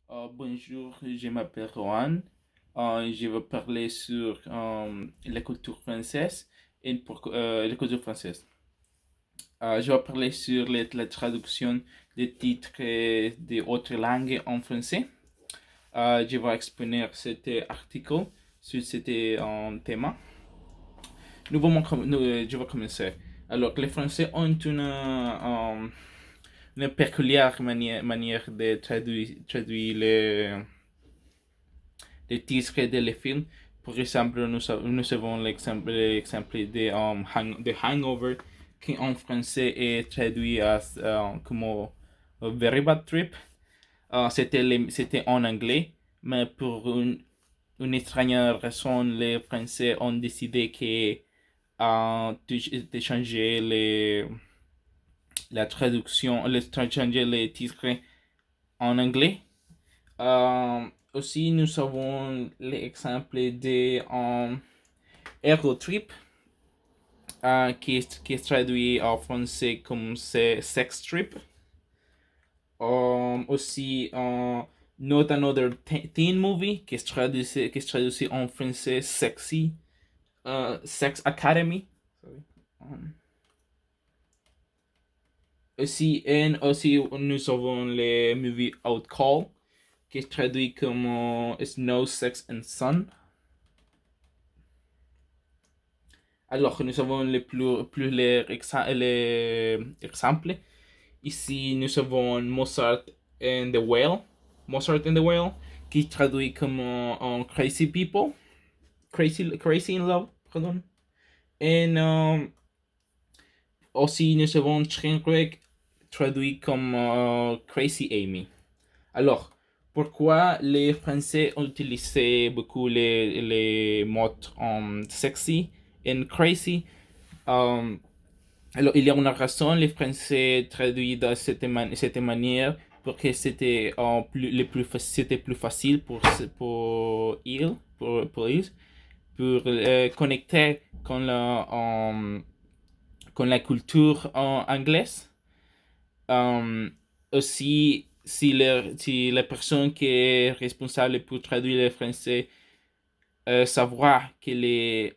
Bonjour, je m'appelle Rohan. Je vais parler sur la culture française et la culture française. Je vais parler sur la traduction des titres d'autres langues en français. Je vais exposer cet article sur ce thème. Je vais commencer. Alors, les Français ont une peculiare manière de traduire les titres de les films. Par exemple, nous avons l'exemple de Hangover, qui en français est traduit comme Very Bad Trip. C'était en anglais, mais pour une étrange raison, les Français ont décidé de changer la traduction, de changer les titres en anglais. Aussi, nous avons l'exemple de Trip, qui est traduit en français comme Sex Trip. Aussi, Not Another Teen Movie, qui est traduit en français Sexy, Sex Academy. Sorry. Aussi, nous avons le movie Out Call, qui est traduit comme Snow, Sex and Sun. Alors, nous avons les exemples. Ici, nous avons Mozart and the Whale. Mozart and the Whale, qui traduit comme Crazy People. Crazy in Love, pardon. Et aussi, nous avons Trainwreck, traduit comme Crazy Amy. Alors, pourquoi les Français ont utilisé beaucoup les mots sexy et crazy? Um, alors, il y a une raison, les Français traduisent de cette manière parce que c'était plus facile pour connecter con la culture anglaise. Aussi, si la personne qui est responsable pour traduire le français savoir que les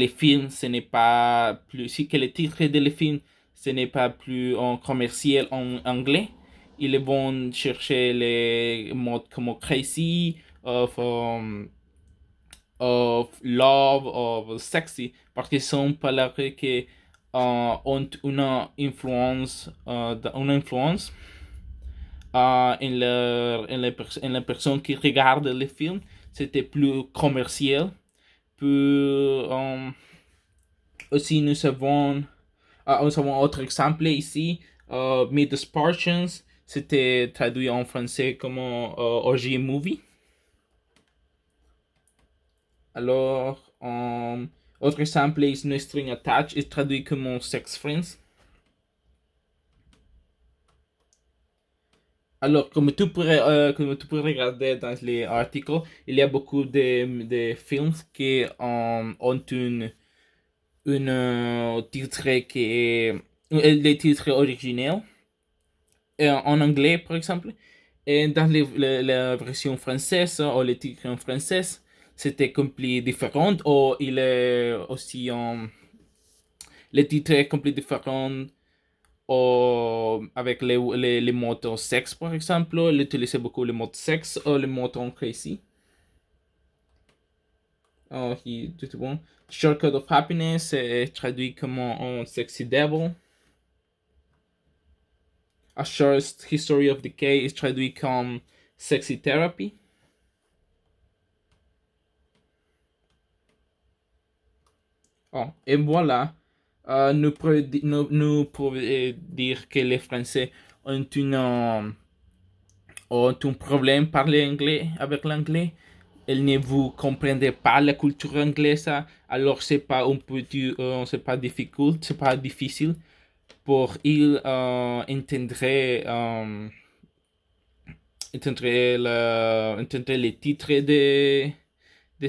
films, ce n'est pas plus, si que les titres de les films, ce n'est pas plus en commercial en anglais, ils vont chercher les mots comme crazy, of love, of sexy, parce qu'ils sont palabras qui ont une influence en la personne qui regarde les films. C'était plus commercial. Puis, aussi, nous avons autre exemple ici. Meet the Spartans, c'était traduit en français comme OG Movie. Alors, autre exemple is No String Attached, est traduit comme Sex Friends. Alors, comme tu pourrais regarder dans les articles, il y a beaucoup de films qui ont une titre qui est les titres originaux en anglais par exemple, et dans la version française ou les titres en français c'était complètement différent, ou il est aussi les titres est complètement différent, ou avec les mots sexe par exemple, il utilisait beaucoup les mots sexe ou les mots crazy. Tout bon. Shortcut of Happiness est traduit comme un Sexy Devil. A Short History of Decay est traduit comme Sexy Therapy. Et voilà, nous pouvons dire que les Français ont un problème parler anglais avec l'anglais. Ils ne vous comprennent pas la culture anglaise, alors c'est pas difficile pour ils entendre les titres de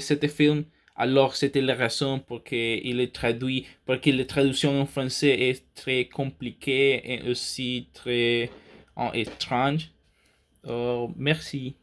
ce film. Alors, c'était la raison pour que il est traduit, parce que la traduction en français est très compliquée et aussi très étrange. Merci.